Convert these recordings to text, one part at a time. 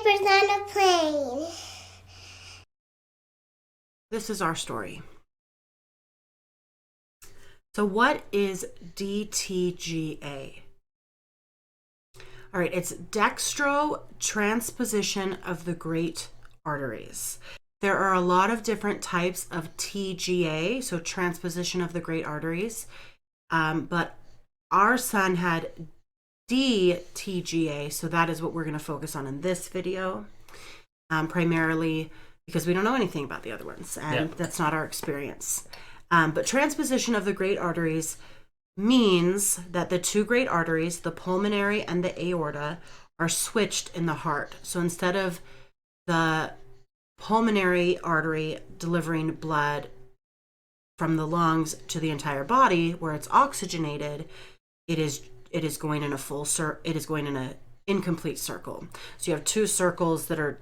diapers on a plane. This is our story. So what is d-TGA? All right, it's Dextro Transposition of the Great Arteries. There are a lot of different types of TGA, so transposition of the great arteries, but our son had d-TGA, so that is what we're going to focus on in this video, primarily because we don't know anything about the other ones, and that's not our experience. But transposition of the great arteries means that the two great arteries, the pulmonary and the aorta, are switched in the heart. So instead of the pulmonary artery delivering blood from the lungs to the entire body where it's oxygenated, it is going in a it is going in an incomplete circle. So you have two circles that are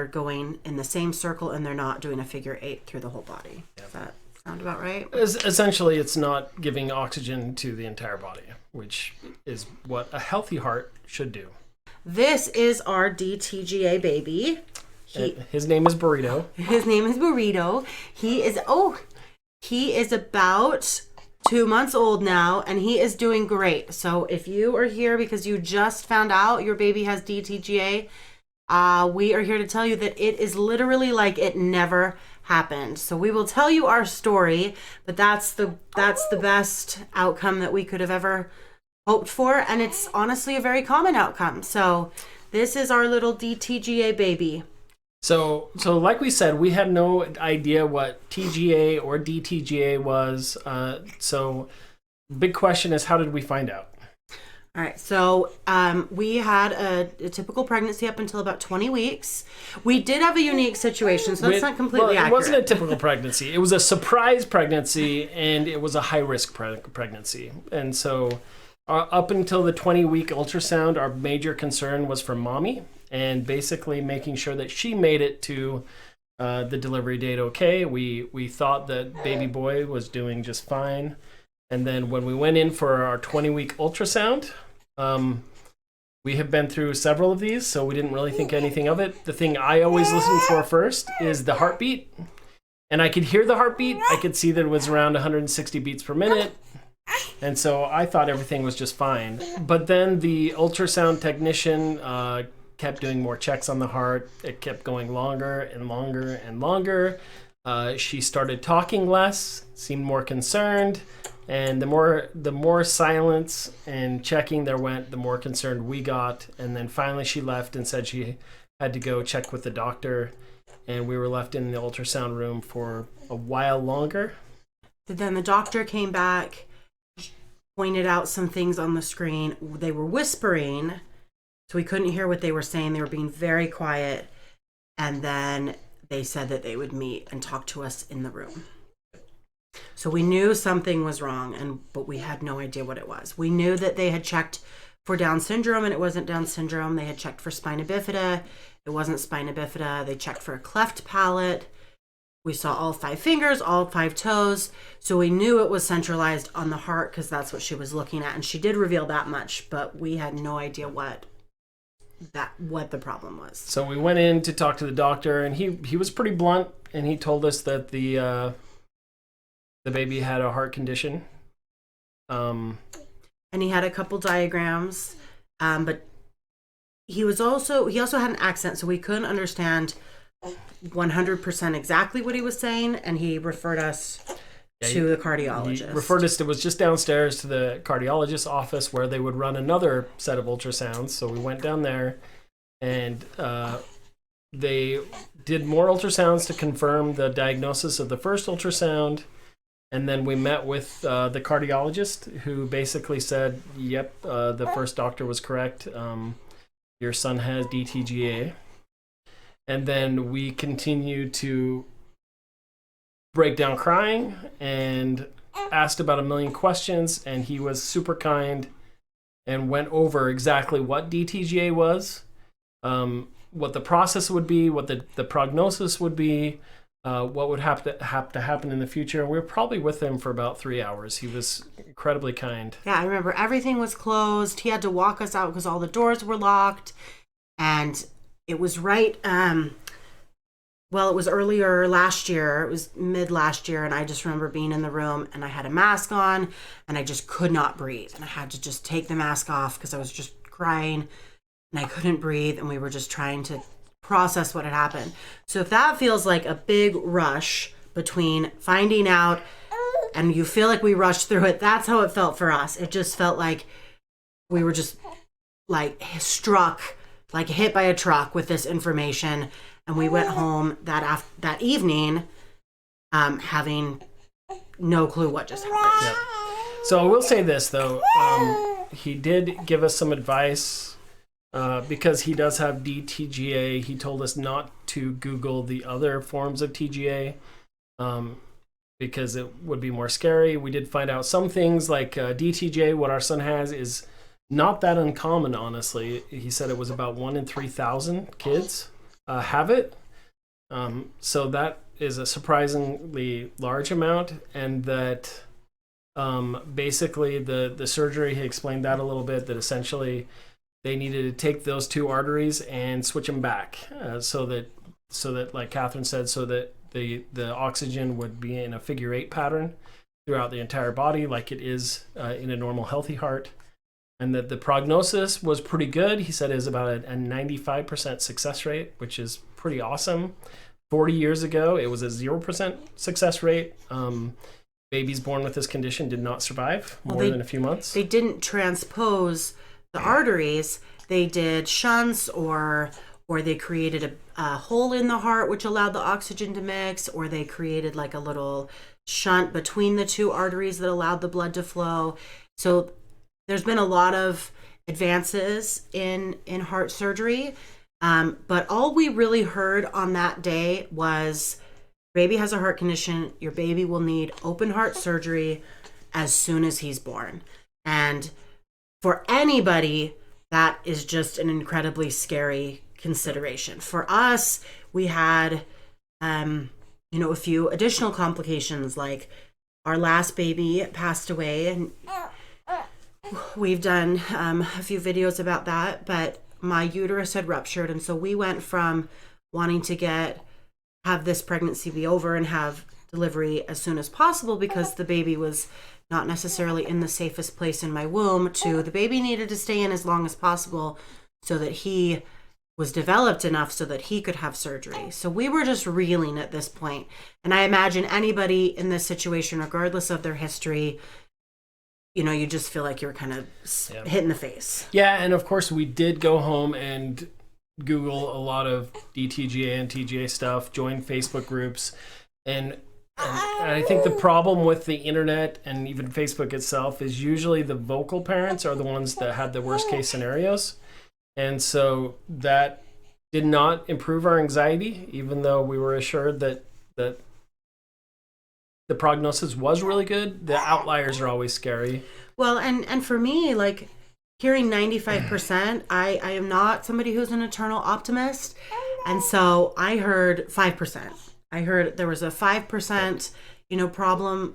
going in the same circle, and they're not doing a figure 8 through the whole body. Does that sound about right? Essentially, it's not giving oxygen to the entire body, which is what a healthy heart should do. This is our d-TGA baby. His name is Burrito. His name is Burrito. He is about 2 months old now, and he is doing great. So if you are here because you just found out your baby has d-TGA, we are here to tell you that it is literally like it never happened. So we will tell you our story, but that's the best outcome that we could have ever hoped for, and it's honestly a very common outcome. So this is our little d-TGA baby. So like we said, we had no idea what TGA or d-TGA was. So big question is, how did we find out? All right, so we had a typical pregnancy up until about 20 weeks. We did have a unique situation, so that's not completely accurate. It wasn't a typical pregnancy. It was a surprise pregnancy, and it was a high-risk pregnancy. And so up until the 20-week ultrasound, our major concern was for mommy, and basically making sure that she made it to the delivery date okay. We thought that baby boy was doing just fine. And then when we went in for our 20-week ultrasound, we have been through several of these, so we didn't really think anything of it. The thing I always listen for first is the heartbeat. And I could hear the heartbeat. I could see that it was around 160 beats per minute. And so I thought everything was just fine. But then the ultrasound technician kept doing more checks on the heart. It kept going longer and longer and longer. She started talking less, seemed more concerned. And the more silence and checking there went, the more concerned we got. And then finally she left and said she had to go check with the doctor. And we were left in the ultrasound room for a while longer. Then the doctor came back, pointed out some things on the screen. They were whispering, so we couldn't hear what they were saying. They were being very quiet. And then they said that they would meet and talk to us in the room. So we knew something was wrong, but we had no idea what it was. We knew that they had checked for Down syndrome, and it wasn't Down syndrome. They had checked for spina bifida. It wasn't spina bifida. They checked for a cleft palate. We saw all 5 fingers, all 5 toes. So we knew it was centralized on the heart because that's what she was looking at. And she did reveal that much, but we had no idea what the problem was. So we went in to talk to the doctor, and he was pretty blunt, and he told us that the baby had a heart condition. And he had a couple diagrams, but he also had an accent, so we couldn't understand 100% exactly what he was saying, and he referred us to the cardiologist. He referred us, it was just downstairs to the cardiologist's office where they would run another set of ultrasounds. So we went down there, and they did more ultrasounds to confirm the diagnosis of the first ultrasound. And then we met with the cardiologist, who basically said, yep, the first doctor was correct. Your son has d-TGA. And then we continued to break down crying and asked about a million questions. And he was super kind and went over exactly what d-TGA was, what the process would be, what the prognosis would be, what would have to happen in the future. We were probably with him for about 3 hours. He was incredibly kind. Yeah, I remember everything was closed. He had to walk us out because all the doors were locked. And it was right, well, it was earlier last year. It was mid last year. And I just remember being in the room and I had a mask on and I just could not breathe. And I had to just take the mask off because I was just crying and I couldn't breathe. And we were just trying to process what had happened. So if that feels like a big rush between finding out and you feel like we rushed through it, that's how it felt for us. It just felt like we were just like struck, like hit by a truck with this information. And we went home that evening having no clue what just happened. Yeah. So I will say this, though. He did give us some advice because he does have d-TGA. He told us not to Google the other forms of TGA because it would be more scary. We did find out some things like d-TGA, what our son has, is not that uncommon, honestly. He said it was about 1 in 3,000 kids have it. So that is a surprisingly large amount, and that basically the surgery, he explained that a little bit, that essentially they needed to take those 2 arteries and switch them back so that like Catherine said, so that the oxygen would be in a figure 8 pattern throughout the entire body like it is in a normal healthy heart. And that the prognosis was pretty good. He said it was about a 95% success rate, which is pretty awesome. 40 years ago, it was a 0% success rate. Babies born with this condition did not survive more than a few months. They didn't transpose the arteries. They did shunts or they created a hole in the heart, which allowed the oxygen to mix, or they created like a little shunt between the 2 arteries that allowed the blood to flow. So there's been a lot of advances in heart surgery, but all we really heard on that day was, baby has a heart condition, your baby will need open heart surgery as soon as he's born. And for anybody, that is just an incredibly scary consideration. For us, we had, a few additional complications, like our last baby passed away, and we've done a few videos about that, but my uterus had ruptured. And so we went from wanting to have this pregnancy be over and have delivery as soon as possible because the baby was not necessarily in the safest place in my womb, to the baby needed to stay in as long as possible so that he was developed enough so that he could have surgery. So we were just reeling at this point. And I imagine anybody in this situation, regardless of their history, you just feel like you're kind of hit in the face. Yeah, and of course we did go home and Google a lot of d-TGA and TGA stuff, join Facebook groups, and I think the problem with the internet and even Facebook itself is usually the vocal parents are the ones that had the worst case scenarios. And so that did not improve our anxiety, even though we were assured that the prognosis was really good. The outliers are always scary. Well, and for me, like hearing 95%, I am not somebody who's an eternal optimist. And so I heard 5%. I heard there was a 5%,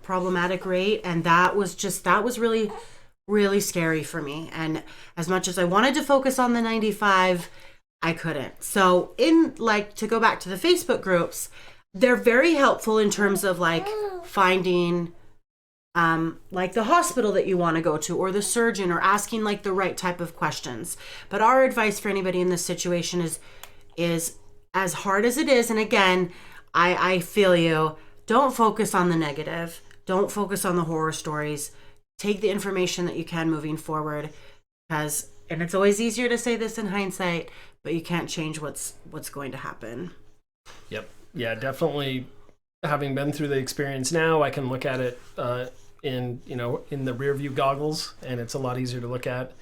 problematic rate. And that was really, really scary for me. And as much as I wanted to focus on the 95, I couldn't. So to go back to the Facebook groups, they're very helpful in terms of like finding like the hospital that you want to go to, or the surgeon, or asking like the right type of questions. But our advice for anybody in this situation is as hard as it is, and again, I feel you, don't focus on the negative, don't focus on the horror stories, take the information that you can moving forward, and it's always easier to say this in hindsight, but you can't change what's going to happen. Yep. Yeah, definitely. Having been through the experience now, I can look at it in the rear view goggles, and it's a lot easier to look at.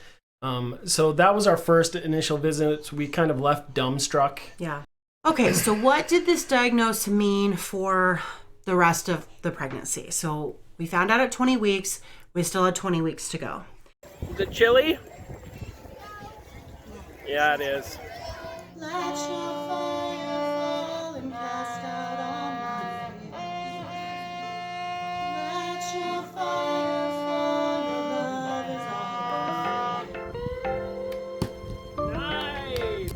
So that was our first initial visit. We kind of left dumbstruck. Yeah. Okay, so what did this diagnosis mean for the rest of the pregnancy? So we found out at 20 weeks. We still had 20 weeks to go. Is it chilly? Yeah, it is. Let your fire fall and cast out all my fears. Let your fire fall, your love is all I fear. Nice!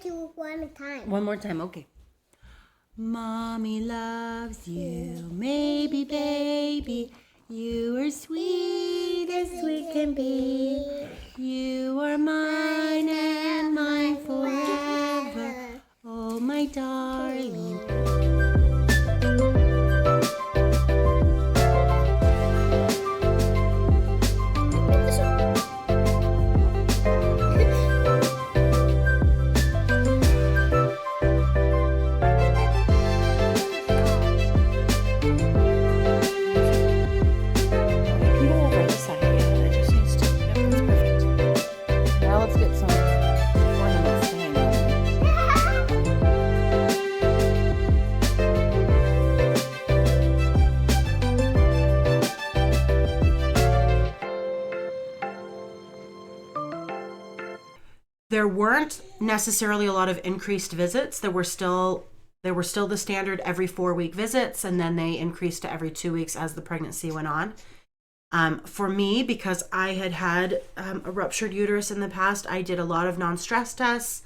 do one more time. One more time, okay. Mommy loves you, maybe baby. You are sweet as sweet can be. You are mine and mine forever. Oh, my darling. There weren't necessarily a lot of increased visits. There were still the standard every 4-week visits, and then they increased to every 2 weeks as the pregnancy went on. For me, because I had a ruptured uterus in the past, I did a lot of non-stress tests.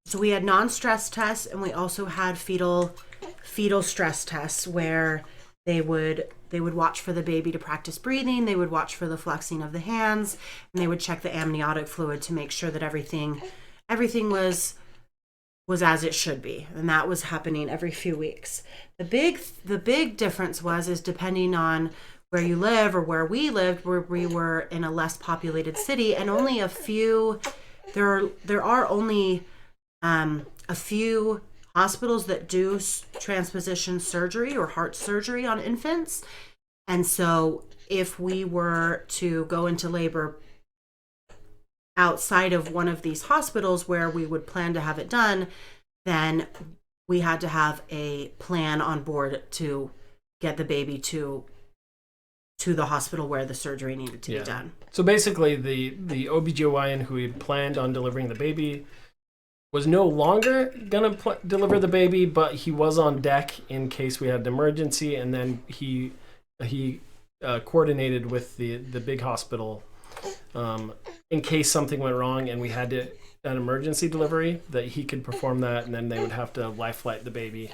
So we had non-stress tests, and we also had fetal stress tests where they would watch for the baby to practice breathing. They would watch for the flexing of the hands, and they would check the amniotic fluid to make sure that everything was as it should be. And that was happening every few weeks. The big difference is depending on where you live or where we lived, where we were in a less populated city, and only a few, there are only a few hospitals that do transposition surgery or heart surgery on infants. And so if we were to go into labor outside of one of these hospitals where we would plan to have it done, then we had to have a plan on board to get the baby to the hospital where the surgery needed to be done. So basically the OBGYN who had planned on delivering the baby was no longer going to deliver the baby, but he was on deck in case we had an emergency, and then he coordinated with the big hospital in case something went wrong and we had an emergency delivery, that he could perform that, and then they would have to life flight the baby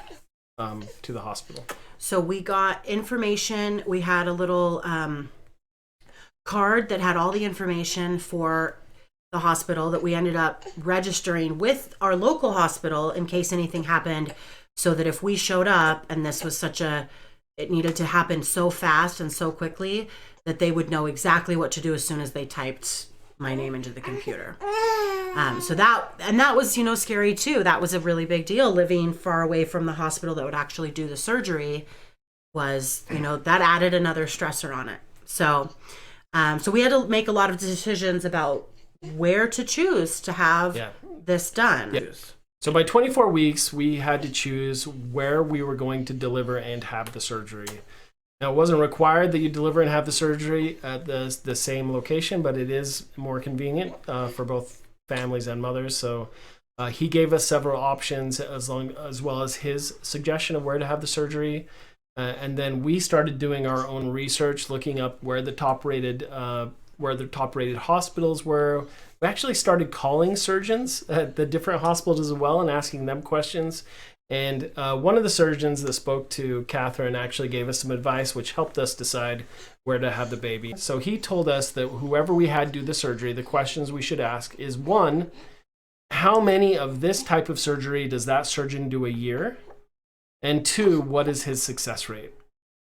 to the hospital. So we got information. We had a little card that had all the information for the hospital that we ended up registering with our local hospital in case anything happened, so that if we showed up and this was it needed to happen so fast and so quickly, that they would know exactly what to do as soon as they typed my name into the computer. So that was, scary too. That was a really big deal. Living far away from the hospital that would actually do the surgery was, that added another stressor on it. So we had to make a lot of decisions about where to choose to have this done. Yeah. So by 24 weeks, we had to choose where we were going to deliver and have the surgery. Now, it wasn't required that you deliver and have the surgery at the same location, but it is more convenient for both families and mothers. So he gave us several options as well as his suggestion of where to have the surgery. And then we started doing our own research, looking up where the top-rated hospitals were. We actually started calling surgeons at the different hospitals as well and asking them questions. And one of the surgeons that spoke to Catherine actually gave us some advice, which helped us decide where to have the baby. So he told us that whoever we had do the surgery, the questions we should ask is, 1, how many of this type of surgery does that surgeon do a year? And 2, what is his success rate?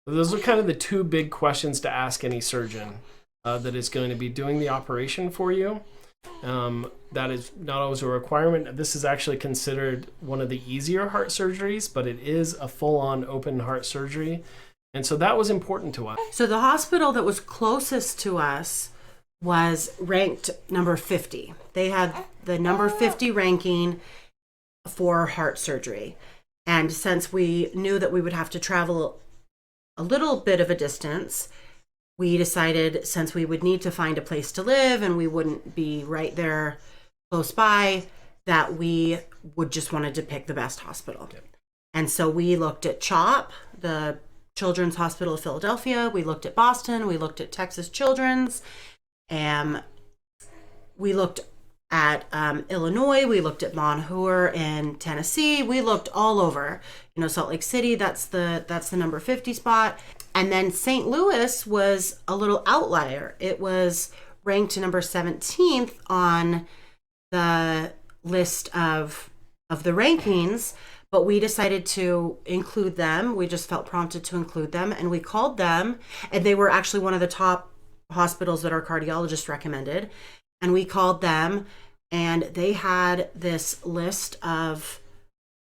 So those are kind of the 2 big questions to ask any surgeon that is going to be doing the operation for you. That is not always a requirement. This is actually considered one of the easier heart surgeries, but it is a full-on open heart surgery. And so that was important to us. So the hospital that was closest to us was ranked number 50. They had the number 50 ranking for heart surgery. And since we knew that we would have to travel a little bit of a distance, we decided, since we would need to find a place to live and we wouldn't be right there close by, that we would just wanted to pick the best hospital. Yep. And so we looked at CHOP, the Children's Hospital of Philadelphia. We looked at Boston. We looked at Texas Children's. And we looked at Illinois. We looked at Montour in Tennessee. We looked all over. Salt Lake City, that's the number 50 spot. And then St. Louis was a little outlier. It was ranked number 17th on the list of the rankings, but we decided to include them. We just felt prompted to include them, and we called them, and they were actually one of the top hospitals that our cardiologist recommended. And we called them, and they had this list of,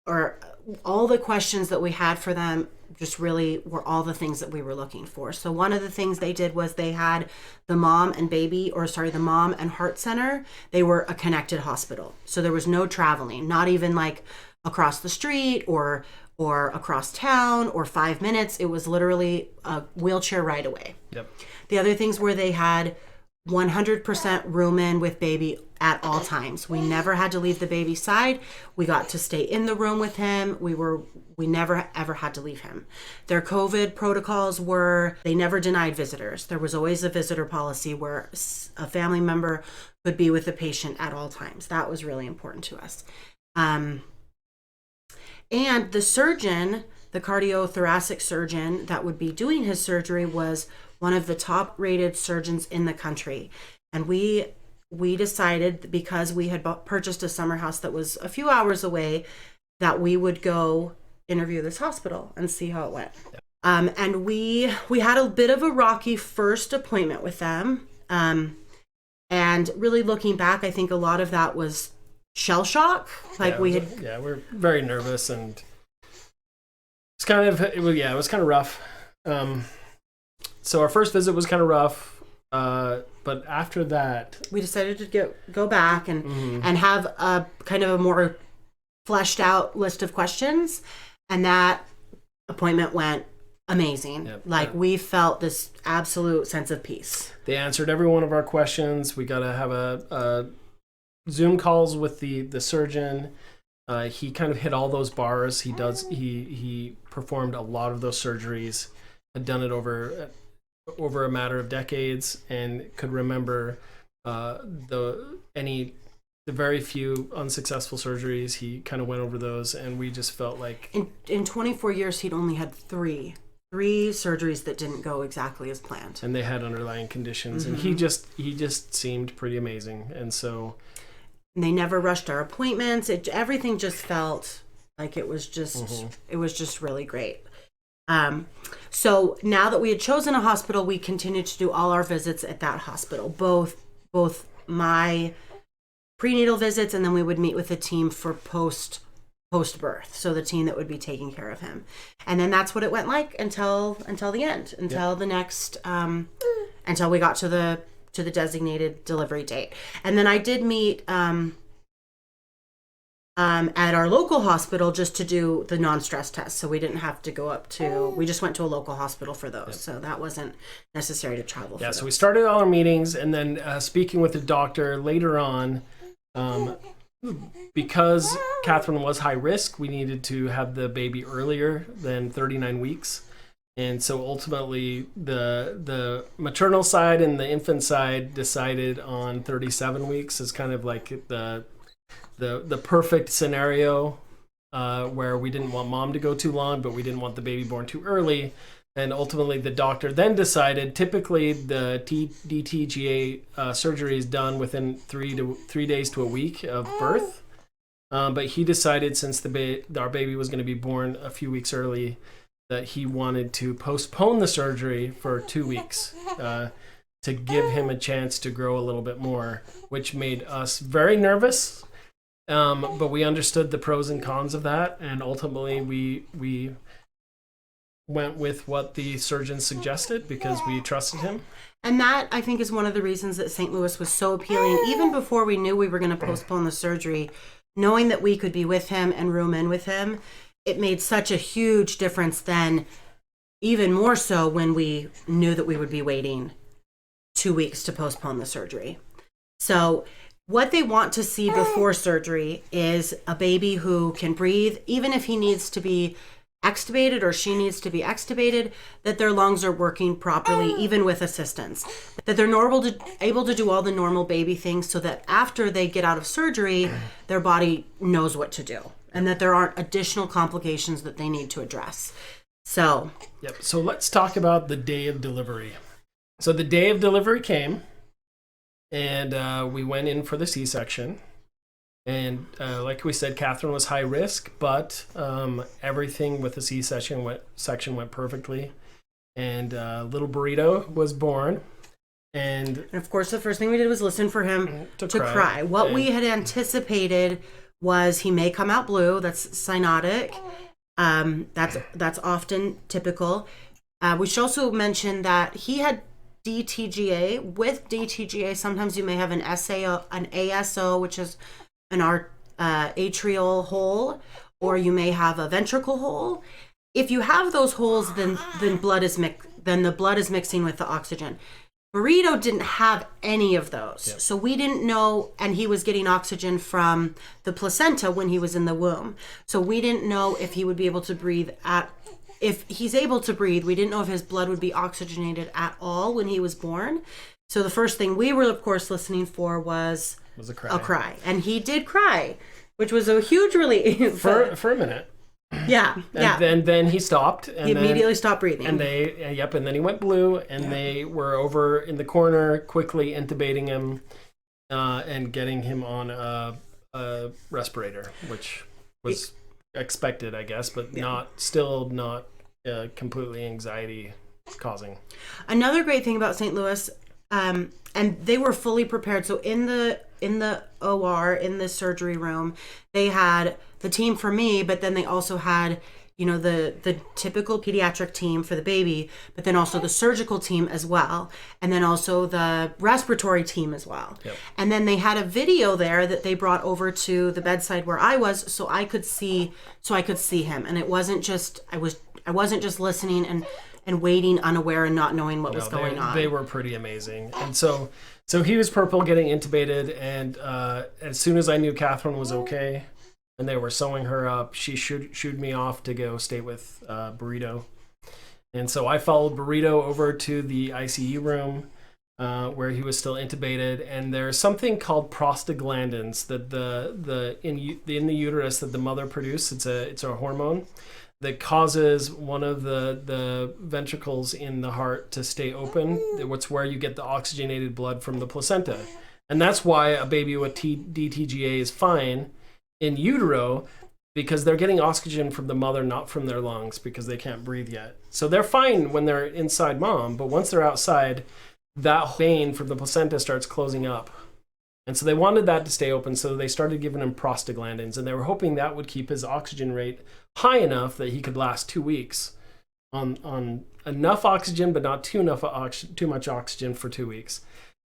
or all the questions that we had for them just really were all the things that we were looking for. So one of the things they did was they had the mom and heart center. They were a connected hospital. So there was no traveling, not even like across the street or across town or 5 minutes. It was literally a wheelchair ride away. Yep. The other things were they had 100% room in with baby at all times. We never had to leave the baby's side. We got to stay in the room with him. We never ever had to leave him. Their COVID protocols were, they never denied visitors. There was always a visitor policy where a family member could be with the patient at all times. That was really important to us. And the surgeon, the cardiothoracic surgeon that would be doing his surgery, was one of the top rated surgeons in the country. And we decided, because we had purchased a summer house that was a few hours away, that we would go interview this hospital and see how it went. And we had a bit of a rocky first appointment with them. And really looking back, I think a lot of that was shell shock. We're very nervous, and it was kind of rough. So our first visit was kind of rough, but after that, we decided to go back and have a kind of a more fleshed out list of questions, and that appointment went amazing. Yep. We felt this absolute sense of peace. They answered every one of our questions. We got to have a Zoom calls with the surgeon. He kind of hit all those bars. He performed a lot of those surgeries, had done it over a matter of decades, and could remember the very few unsuccessful surgeries. He kind of went over those, and we just felt like in 24 years he'd only had three surgeries that didn't go exactly as planned, and they had underlying conditions. And he just seemed pretty amazing. And so they never rushed our appointments. Everything just felt like it was just really great. So now that we had chosen a hospital, we continued to do all our visits at that hospital, both my prenatal visits, and then we would meet with the team for post birth. So the team that would be taking care of him. And then that's what it went like until the end, until the next, until we got to the designated delivery date. And then I did meet, at our local hospital just to do the non-stress test. So we didn't have to go up to, we just went to a local hospital for those. Yep. So that wasn't necessary to travel for those. So we started all our meetings, and then speaking with the doctor later on, because Catherine was high risk, we needed to have the baby earlier than 39 weeks. And so ultimately the maternal side and the infant side decided on 37 weeks as kind of like the perfect scenario, where we didn't want mom to go too long, but we didn't want the baby born too early. And ultimately the doctor then decided, typically the d-TGA surgery is done within 3 days to a week of birth. But he decided, since our baby was going to be born a few weeks early, that he wanted to postpone the surgery for 2 weeks to give him a chance to grow a little bit more, which made us very nervous. But we understood the pros and cons of that, and ultimately we went with what the surgeon suggested because we trusted him. And that, I think, is one of the reasons that St. Louis was so appealing. Even before we knew we were going to postpone the surgery, knowing that we could be with him and room in with him, it made such a huge difference then, even more so when we knew that we would be waiting 2 weeks to postpone the surgery. So what they want to see before surgery is a baby who can breathe, even if he needs to be extubated or she needs to be extubated, that their lungs are working properly, even with assistance. That they're able to do all the normal baby things so that after they get out of surgery, their body knows what to do and that there aren't additional complications that they need to address. So, yep. So let's talk about the day of delivery. So the day of delivery came, and we went in for the C-section. And like we said, Catherine was high risk, but everything with the C-section went perfectly. And little Burrito was born. And of course, the first thing we did was listen for him to cry. What we had anticipated was he may come out blue. That's cyanotic. That's often typical. We should also mention that he had d-TGA. With d-TGA, sometimes you may have an ASO, which is an atrial hole, or you may have a ventricle hole. If you have those holes, then the blood is mixing with the oxygen. Burrito didn't have any of those. Yep. So we didn't know, and he was getting oxygen from the placenta when he was in the womb. So we didn't know if he would be able to breathe if he's able to breathe. We didn't know if his blood would be oxygenated at all when he was born. So the first thing we were, of course, listening for was a cry. And he did cry, which was a huge relief. For a minute. Yeah. And then he stopped. And he immediately stopped breathing. And and then he went blue, and they were over in the corner, quickly intubating him and getting him on a respirator, which was expected, I guess, but still not completely anxiety causing. Another great thing about St. Louis, and they were fully prepared. So in the OR, in the surgery room, they had the team for me, but then they also had, the typical pediatric team for the baby, but then also the surgical team as well, and then also the respiratory team as well. Yep. And then they had a video there that they brought over to the bedside where I was, so I could see him, and it wasn't just I wasn't just listening and waiting unaware and not knowing what was going on. They were pretty amazing. And so he was purple, getting intubated, and as soon as I knew Catherine was okay and they were sewing her up, she shooed me off to go stay with Burrito. And so I followed Burrito over to the ICU room where he was still intubated, and there's something called prostaglandins that in the uterus that the mother produces. It's a hormone that causes one of the ventricles in the heart to stay open. It's where you get the oxygenated blood from the placenta. And that's why a baby with d-TGA is fine in utero, because they're getting oxygen from the mother, not from their lungs, because they can't breathe yet. So they're fine when they're inside mom, but once they're outside, that vein from the placenta starts closing up. And so they wanted that to stay open, so they started giving him prostaglandins, and they were hoping that would keep his oxygen rate high enough that he could last 2 weeks on enough oxygen, but not too much oxygen for 2 weeks.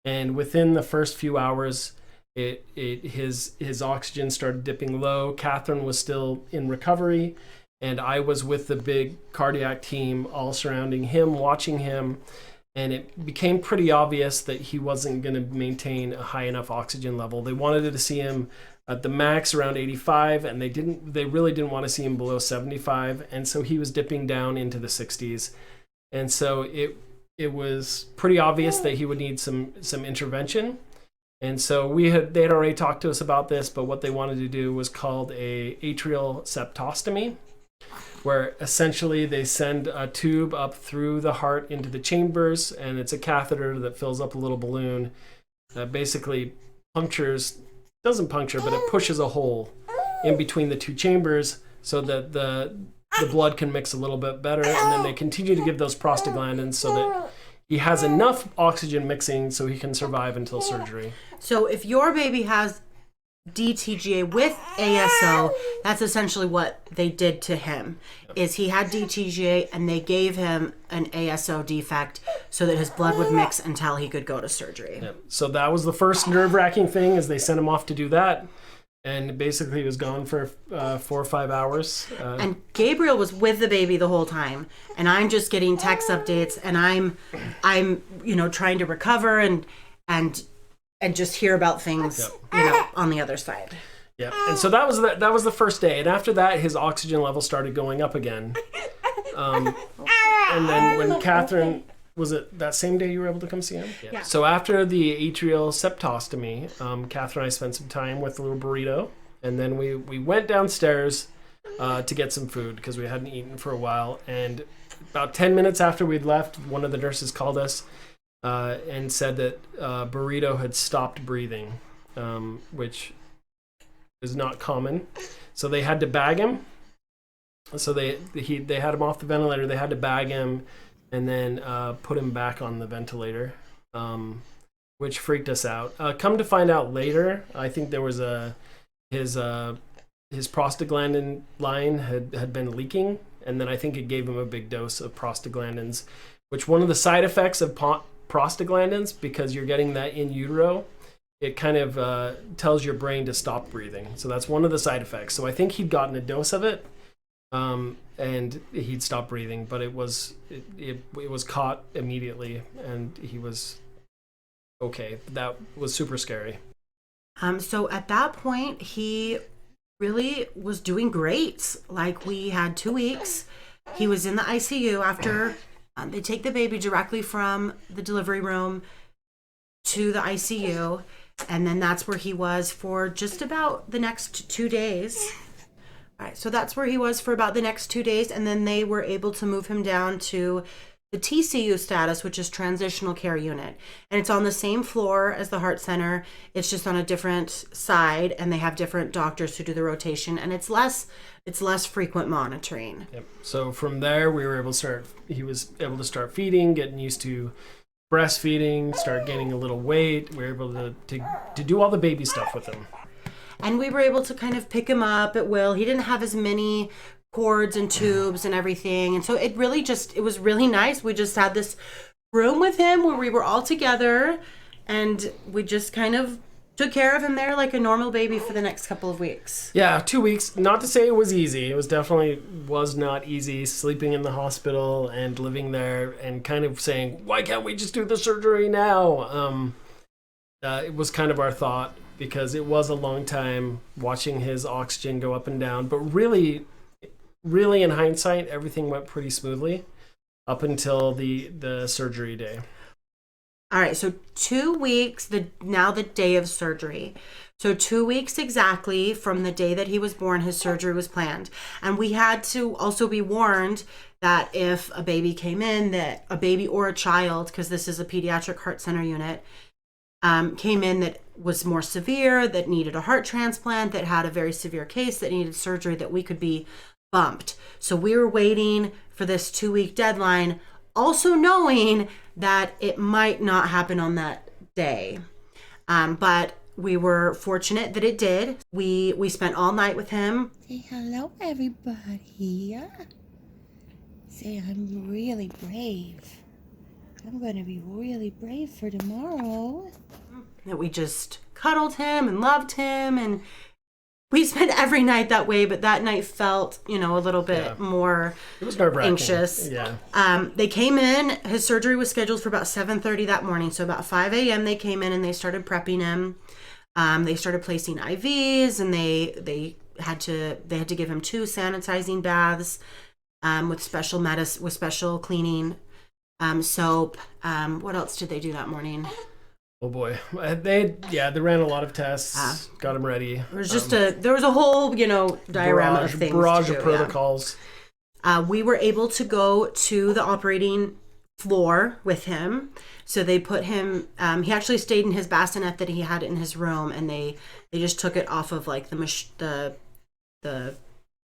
And within the first few hours, his oxygen started dipping low. Catherine was still in recovery, and I was with the big cardiac team all surrounding him, watching him. And it became pretty obvious that he wasn't going to maintain a high enough oxygen level. They wanted to see him at the max around 85, and they really didn't want to see him below 75. And so he was dipping down into the 60s. And so it was pretty obvious that he would need some intervention. And so they had already talked to us about this, but what they wanted to do was called a atrial septostomy, where essentially they send a tube up through the heart into the chambers, and it's a catheter that fills up a little balloon that basically doesn't puncture, but it pushes a hole in between the two chambers so that the blood can mix a little bit better, and then they continue to give those prostaglandins so that he has enough oxygen mixing so he can survive until surgery. So if your baby has d-TGA with ASO, that's essentially what they did to him. Is he had d-TGA and they gave him an ASO defect so that his blood would mix until he could go to surgery. Yep. So that was the first nerve-wracking thing, is they sent him off to do that, and basically he was gone for 4 or 5 hours. And Gabriel was with the baby the whole time, and I'm just getting text updates, and I'm trying to recover and just hear about things, on the other side. Yeah, and so that was the first day, and after that, his oxygen level started going up again. And then when Catherine, was it that same day you were able to come see him? Yeah. So after the atrial septostomy, Catherine and I spent some time with the little burrito, and then we went downstairs to get some food because we hadn't eaten for a while. And about 10 minutes after we'd left, one of the nurses called us and said that Burrito had stopped breathing, which is not common. So they had to bag him. So they had him off the ventilator. They had to bag him and then put him back on the ventilator, which freaked us out. Come to find out later, I think there was his prostaglandin line had been leaking, and then I think it gave him a big dose of prostaglandins, which one of the side effects of prostaglandins, because you're getting that in utero, it kind of tells your brain to stop breathing. So that's one of the side effects. So I think he'd gotten a dose of it, and he'd stopped breathing, but it was caught immediately, and he was okay. That was super scary. So at that point, he really was doing great. Like, we had 2 weeks. He was in the ICU after they take the baby directly from the delivery room to the ICU. And then that's where he was for just about the next 2 days. All right, so that's where he was for about the next 2 days. And then they were able to move him down to the TCU status, which is transitional care unit. And it's on the same floor as the heart center. It's just on a different side, and they have different doctors who do the rotation, and it's less frequent monitoring. Yep. So from there, he was able to start feeding, getting used to breastfeeding, start gaining a little weight. We were able to do all the baby stuff with him. And we were able to kind of pick him up at will. He didn't have as many cords and tubes and everything. And so it was really nice. We just had this room with him where we were all together, and we just kind of took care of him there like a normal baby for the next couple of weeks. Yeah, 2 weeks. Not to say it was easy. It was definitely not easy, sleeping in the hospital and living there and kind of saying, why can't we just do the surgery now? It was kind of our thought, because it was a long time watching his oxygen go up and down. But really in hindsight, everything went pretty smoothly up until the surgery day. All right, so 2 weeks, now the day of surgery. So 2 weeks exactly from the day that he was born, his surgery was planned. And we had to also be warned that if a baby came in, that a baby or a child, because this is a pediatric heart center unit, came in that was more severe, that needed a heart transplant, that had a very severe case, that needed surgery, that we could be bumped. So we were waiting for this 2 week deadline, also knowing that it might not happen on that day. But we were fortunate that it did. We spent all night with him. Say hello, everybody. Say I'm really brave. I'm going to be really brave for tomorrow. That we just cuddled him and loved him, and we spent every night that way, but that night felt, a little bit more it was nerve-wracking. Anxious. Yeah. They came in, his surgery was scheduled for about 7:30 that morning. So about 5 a.m. they came in and they started prepping him. They started placing IVs, and they had to give him 2 sanitizing baths with special cleaning soap. What else did they do that morning? Oh boy, they ran a lot of tests, got him ready. There was a whole diorama of things. Barrage of protocols. Yeah. We were able to go to the operating floor with him. So they put him. He actually stayed in his bassinet that he had in his room, and they just took it off of like the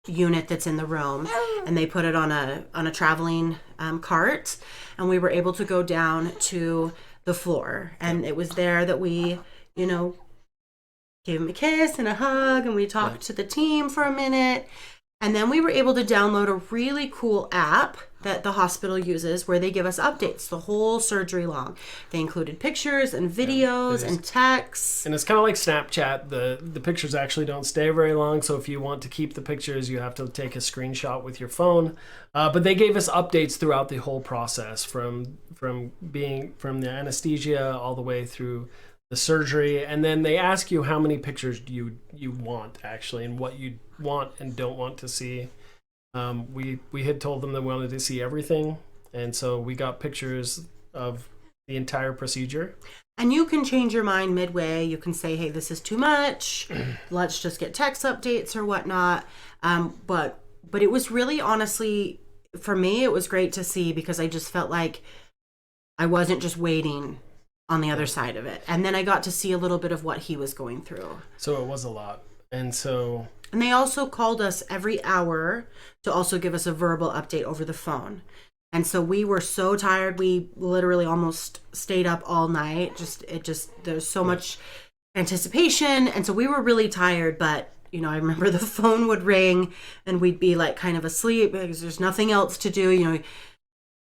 unit that's in the room, and they put it on a traveling cart, and we were able to go down to the floor, and it was there that we gave him a kiss and a hug, and we talked to the team for a minute, and then we were able to download a really cool app that the hospital uses where they give us updates the whole surgery long. They included pictures and videos and texts. And it's kind of like Snapchat. The pictures actually don't stay very long, so if you want to keep the pictures, you have to take a screenshot with your phone. But they gave us updates throughout the whole process, from the anesthesia all the way through the surgery, and then they ask you how many pictures do you want actually, and what you want and don't want to see. We had told them that we wanted to see everything, and so we got pictures of the entire procedure. And you can change your mind midway. You can say, hey, this is too much. Let's just get text updates or whatnot. But it was really, honestly, for me, it was great to see, because I just felt like I wasn't just waiting on the other side of it. And then I got to see a little bit of what he was going through. So it was a lot. And they also called us every hour to also give us a verbal update over the phone. And so we were so tired. We literally almost stayed up all night. There's so much anticipation. And so we were really tired, but I remember the phone would ring and we'd be like kind of asleep because there's nothing else to do.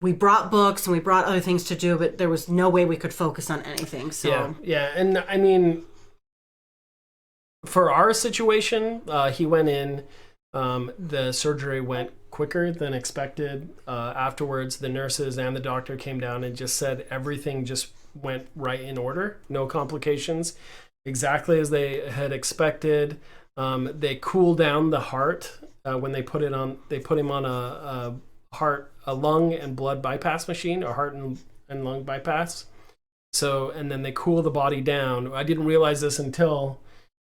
We brought books and we brought other things to do, but there was no way we could focus on anything. So yeah. And I mean, for our situation, he went in, the surgery went quicker than expected. Afterwards, the nurses and the doctor came down and just said everything just went right in order. No complications, exactly as they had expected. They cooled down the heart when they put him on a lung and blood bypass machine, a heart and lung bypass. So, and then they cool the body down. I didn't realize this until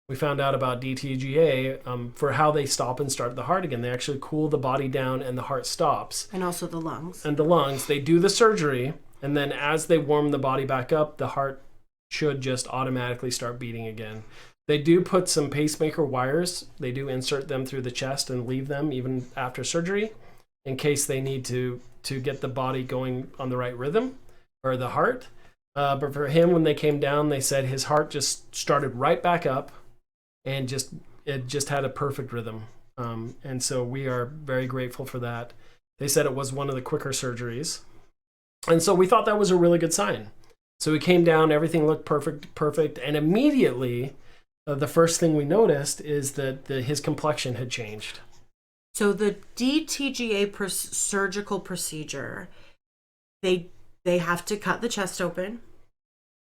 we found out about d-TGA, for how they stop and start the heart again. They actually cool the body down and the heart stops. And also the lungs. And the lungs. They do the surgery, and then as they warm the body back up, the heart should just automatically start beating again. They do put some pacemaker wires. They do insert them through the chest and leave them even after surgery in case they need to get the body going on the right rhythm, or the heart. But for him, when they came down, they said his heart just started right back up, and it just had a perfect rhythm. And so we are very grateful for that. They said it was one of the quicker surgeries. And so we thought that was a really good sign. So we came down, everything looked perfect. And immediately, the first thing we noticed is that his complexion had changed. So the d-TGA surgical procedure, they have to cut the chest open.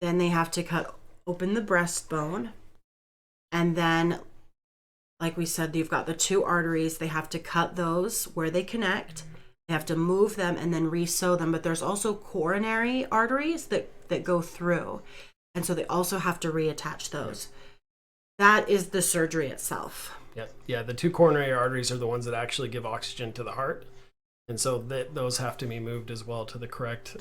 Then they have to cut open the breastbone. And then, like we said, you've got the two arteries. They have to cut those where they connect. They have to move them and then re-sew them. But there's also coronary arteries that go through. And so they also have to reattach those. That is the surgery itself. Yeah. The two coronary arteries are the ones that actually give oxygen to the heart. And so those have to be moved as well to the correct...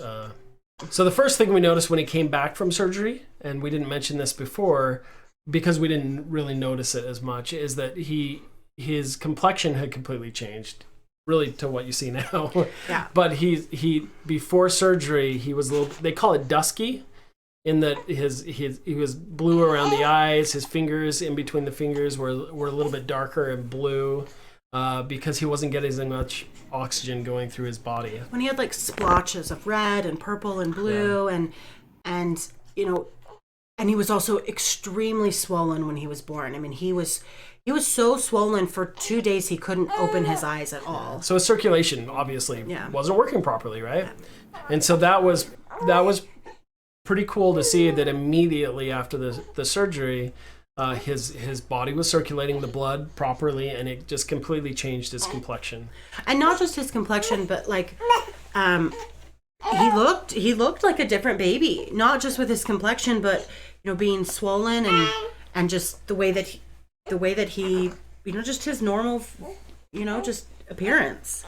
So the first thing we noticed when he came back from surgery, and we didn't mention this before, because we didn't really notice it as much, is that his complexion had completely changed, really, to what you see now. Yeah. But he before surgery, he was a little, they call it dusky, in that he was blue around the eyes. His fingers, in between the fingers, were a little bit darker and blue, because he wasn't getting as much oxygen going through his body. When he had like splotches of red and purple and blue, and and he was also extremely swollen when he was born. I mean, he was so swollen for 2 days he couldn't open his eyes at all. So his circulation obviously wasn't working properly, right? Yeah. And so that was pretty cool to see that immediately after the surgery, his body was circulating the blood properly, and it just completely changed his complexion. And not just his complexion, but like he looked like a different baby, not just with his complexion, but being swollen and just the way that he just his normal just appearance.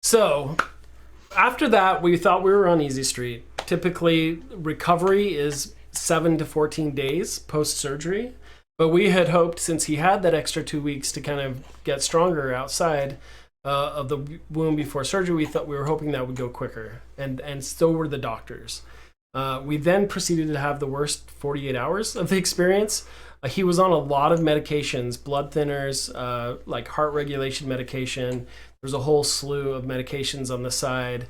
So after that, we thought we were on easy street. Typically, recovery is 7 to 14 days post-surgery, but we had hoped, since he had that extra 2 weeks to kind of get stronger outside of the womb before surgery, we were hoping that would go quicker, and so were the doctors. We then proceeded to have the worst 48 hours of the experience. He was on a lot of medications, blood thinners, like heart regulation medication. There's a whole slew of medications on the side.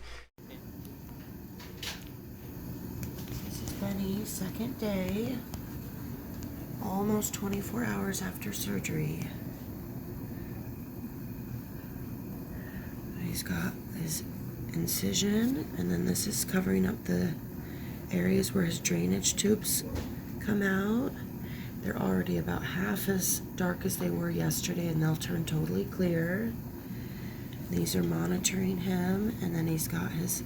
This is Benny's second day, almost 24 hours after surgery. He's got his incision, and then this is covering up the areas where his drainage tubes come out. They're already about half as dark as they were yesterday, and they'll turn totally clear. These are monitoring him, and then he's got his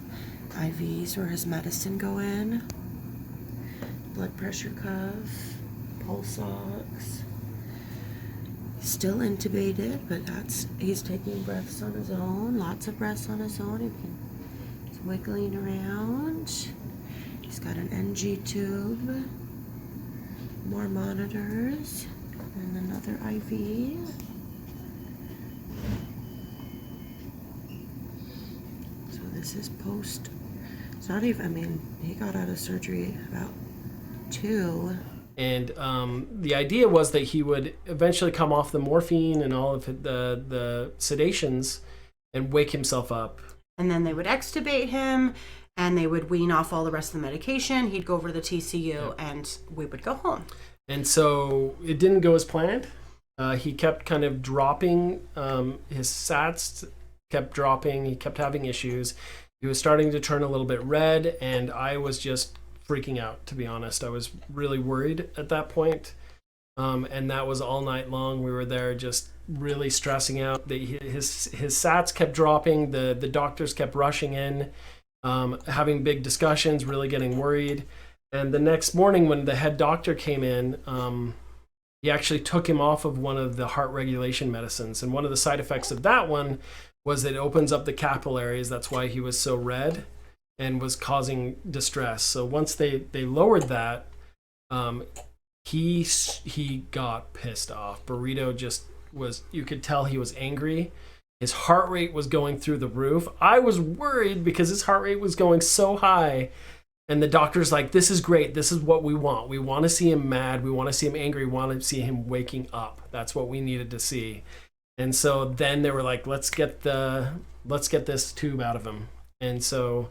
IVs where his medicine go in. Blood pressure cuff, pulse ox. Still intubated, but he's taking breaths on his own, lots of breaths on his own. He's wiggling around. He's got an NG tube, more monitors, and another IV. So this is post. It's not even, I mean, he got out of surgery about 2. And the idea was that he would eventually come off the morphine and all of the sedations and wake himself up. And then they would extubate him, and they would wean off all the rest of the medication. He'd go over to the TCU, and we would go home. And so it didn't go as planned. He kept kind of dropping. His SATs kept dropping. He kept having issues. He was starting to turn a little bit red, and I was just freaking out, to be honest. I was really worried at that point. And that was all night long. We were there just really stressing out. His SATs kept dropping. The doctors kept rushing in, having big discussions, really getting worried. And the next morning when the head doctor came in, he actually took him off of one of the heart regulation medicines. And one of the side effects of that one was that it opens up the capillaries. That's why he was so red and was causing distress. So once they lowered that, he got pissed off. Burrito just was, you could tell he was angry. His heart rate was going through the roof. I was worried because his heart rate was going so high. And the doctor's like, this is great. This is what we want. We want to see him mad. We want to see him angry. We want to see him waking up. That's what we needed to see. And so then they were like, let's get this tube out of him. And so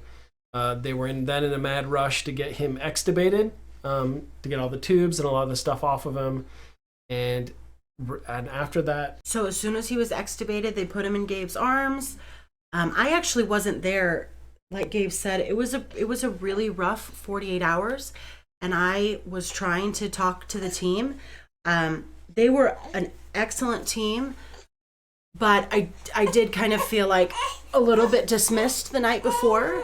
they were in a mad rush to get him extubated, to get all the tubes and a lot of the stuff off of him. And after that, so as soon as he was extubated, they put him in Gabe's arms. I actually wasn't there. Like Gabe said, it was a really rough 48 hours, and I was trying to talk to the team. They were an excellent team, but I did kind of feel like a little bit dismissed the night before.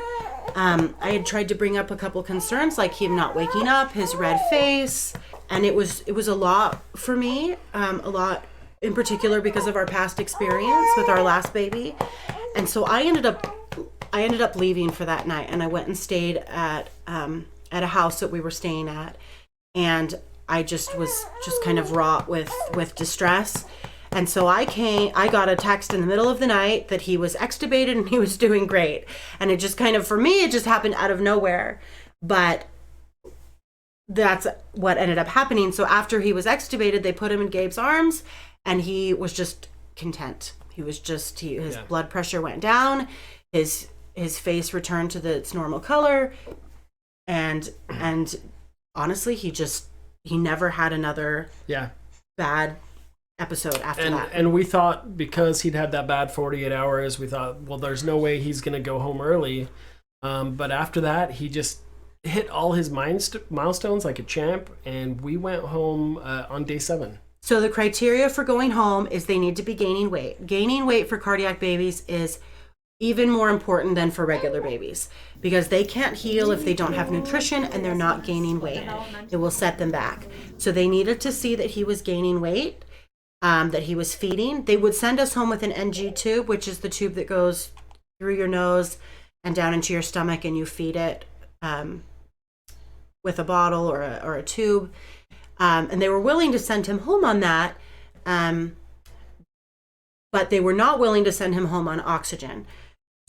I had tried to bring up a couple concerns, like him not waking up, his red face, and it was a lot for me, a lot in particular because of our past experience with our last baby. And so I ended up leaving for that night, and I went and stayed at a house that we were staying at, and I just was kind of wrought with distress. And so I got a text in the middle of the night that he was extubated and he was doing great. And it just kind of, for me, it just happened out of nowhere. But that's what ended up happening. So after he was extubated, they put him in Gabe's arms, and he was just content. He was just, his blood pressure went down. His face returned to its normal color. And honestly, he never had another bad episode after that. And we thought, because he'd had that bad 48 hours, we thought, well, there's no way he's going to go home early. But after that, he just hit all his milestones like a champ, and we went home on day 7. So the criteria for going home is they need to be gaining weight. Gaining weight for cardiac babies is even more important than for regular babies, because they can't heal if they don't have nutrition and they're not gaining weight. It will set them back. So they needed to see that he was gaining weight, that he was feeding. They would send us home with an NG tube, which is the tube that goes through your nose and down into your stomach, and you feed it with a bottle or a tube. And they were willing to send him home on that, but they were not willing to send him home on oxygen.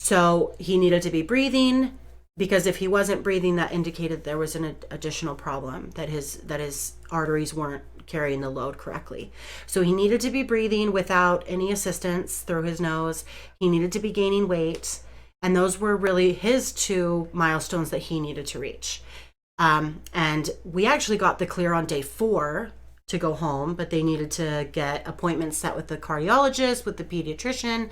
So he needed to be breathing, because if he wasn't breathing, that indicated there was an additional problem, that his arteries weren't carrying the load correctly. So he needed to be breathing without any assistance through his nose. He needed to be gaining weight. And those were really his 2 milestones that he needed to reach. And we actually got the clear on day 4 to go home, but they needed to get appointments set with the cardiologist, with the pediatrician,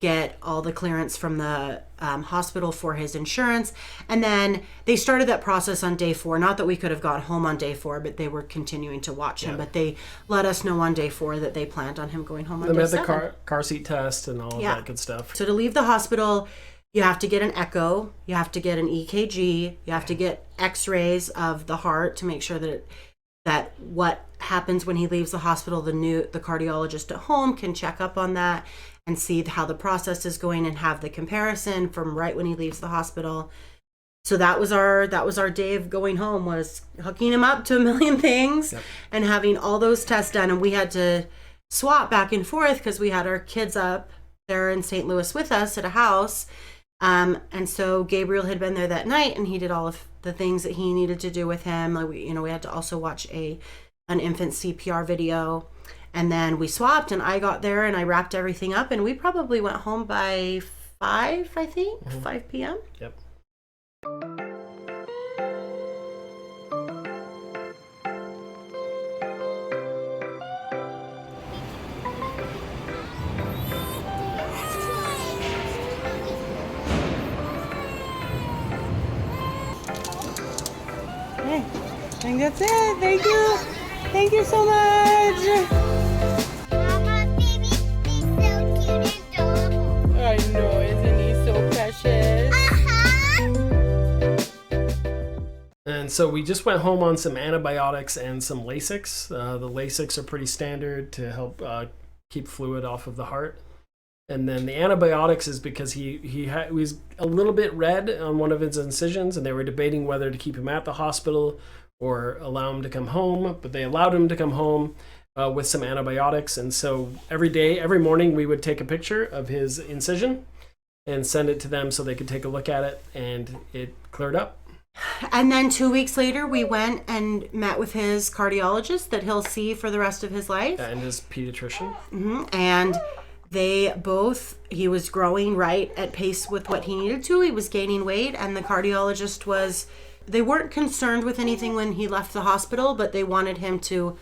get all the clearance from the hospital for his insurance. And then they started that process on day 4. Not that we could have got home on day 4, but they were continuing to watch him. But they let us know on day 4 that they planned on him going home on day 7. They had the car seat test and all of that good stuff. So to leave the hospital, you have to get an echo, you have to get an EKG, you have to get x-rays of the heart to make sure that what happens when he leaves the hospital, the cardiologist at home can check up on that and see how the process is going and have the comparison from right when he leaves the hospital. So that was our day of going home, was hooking him up to a million things and having all those tests done. And we had to swap back and forth because we had our kids up there in St. Louis with us at a house. And so Gabriel had been there that night, and he did all of the things that he needed to do with him. Like we had to also watch an infant CPR video. And then we swapped, and I got there and I wrapped everything up, and we probably went home by 5, I think, 5 p.m. Yep. Okay, I think that's it. Thank you. Thank you so much. Mama, baby, he's so cute and adorable. I know, isn't he so precious? And so we just went home on some antibiotics and some Lasix. The Lasix are pretty standard to help keep fluid off of the heart. And then the antibiotics is because he was a little bit red on one of his incisions, and they were debating whether to keep him at the hospital or allow him to come home. But they allowed him to come home with some antibiotics. And so every morning, we would take a picture of his incision and send it to them so they could take a look at it, and it cleared up. And then 2 weeks later, we went and met with his cardiologist that he'll see for the rest of his life. And his pediatrician. And he was growing right at pace with what he needed to. He was gaining weight, and the cardiologist they weren't concerned with anything when he left the hospital, but they wanted him to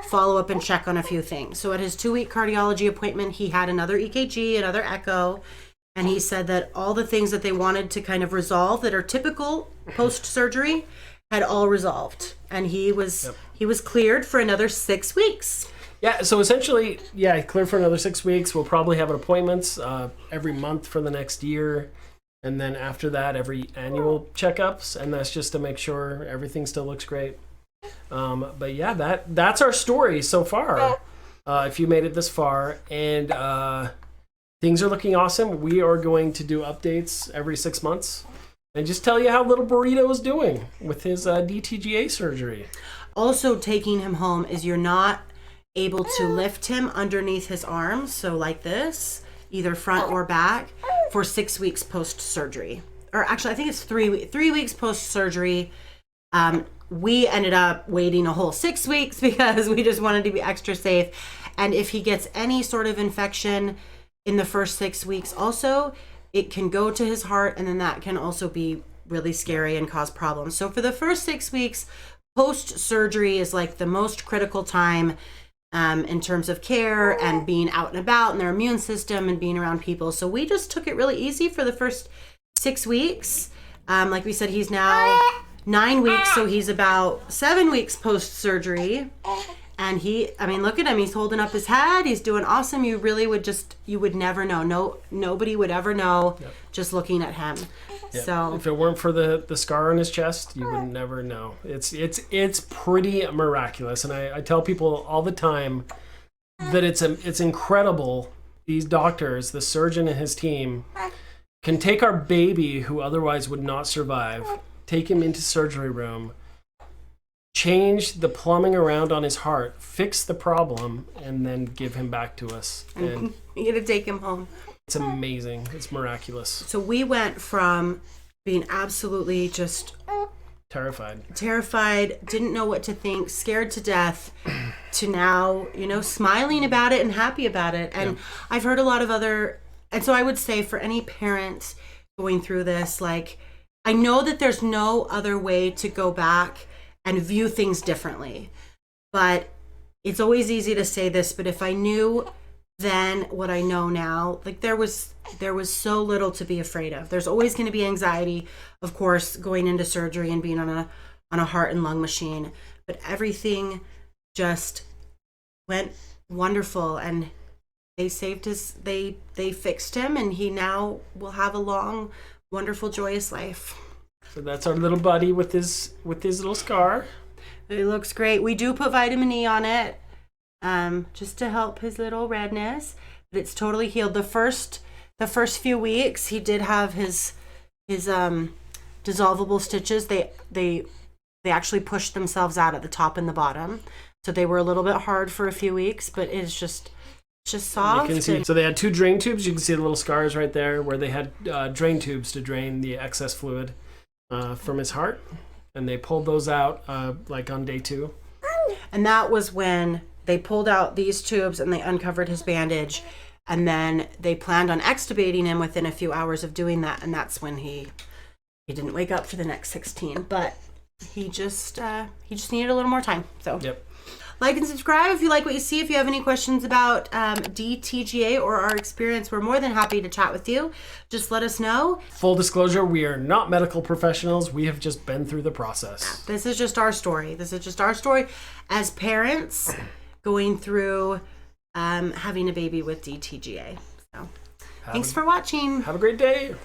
follow up and check on a few things. So at his 2-week cardiology appointment, he had another EKG, another echo, and he said that all the things that they wanted to kind of resolve that are typical post-surgery had all resolved. And he was cleared for another 6 weeks. Yeah, so essentially, clear for another 6 weeks. We'll probably have appointments every month for the next year. And then after that, every annual checkups. And that's just to make sure everything still looks great. But yeah, that's our story so far. If you made it this far. And things are looking awesome. We are going to do updates every 6 months. And just tell you how little Burrito is doing with his d-TGA surgery. Also taking him home is you're not able to lift him underneath his arms, so like this, either front or back, for 6 weeks post-surgery. Or actually, I think it's 3 weeks post-surgery. We ended up waiting a whole 6 weeks because we just wanted to be extra safe. And if he gets any sort of infection in the first 6 weeks also, it can go to his heart, and then that can also be really scary and cause problems. So for the first 6 weeks, post-surgery is like the most critical time in terms of care and being out and about and their immune system and being around people. So we just took it really easy for the first 6 weeks. Like we said, he's now 9 weeks, so he's about 7 weeks post-surgery. And look at him. He's holding up his head. He's doing awesome. You really would never know. Nobody would ever know just looking at him. Yep. So if it weren't for the scar on his chest, you would never know. It's pretty miraculous. And I tell people all the time that it's incredible. These doctors, the surgeon and his team, can take our baby who otherwise would not survive, take him into surgery room, change the plumbing around on his heart, fix the problem, and then give him back to us. And you got to take him home. it's amazing. It's miraculous. So we went from being absolutely just terrified, didn't know what to think, scared to death, to now, smiling about it and happy about it. And I've heard a lot of and so I would say for any parent going through this, like, I know that there's no other way to go back and view things differently. But it's always easy to say this, but if I knew than what I know now. Like there was so little to be afraid of. There's always going to be anxiety, of course, going into surgery and being on a heart and lung machine, but everything just went wonderful, and they saved his, they fixed him, and he now will have a long, wonderful, joyous life. So that's our little buddy with his little scar. It looks great. We do put vitamin E on it, just to help his little redness, but it's totally healed. The first few weeks, he did have his dissolvable stitches. They actually pushed themselves out at the top and the bottom, so they were a little bit hard for a few weeks, but it's just soft. You can see, so they had 2 drain tubes. You can see the little scars right there where they had drain tubes to drain the excess fluid from his heart, and they pulled those out like on day 2. And that was when they pulled out these tubes and they uncovered his bandage, and then they planned on extubating him within a few hours of doing that, and that's when he didn't wake up for the next 16, but he just needed a little more time. So Yep. Like and subscribe if you like what you see. If you have any questions about d-TGA or our experience, we're more than happy to chat with you. Just let us know. Full disclosure, we are not medical professionals. We have just been through the process. This is just our story. This is just our story as parents going through having a baby with d-TGA. So thanks for watching. Have a great day.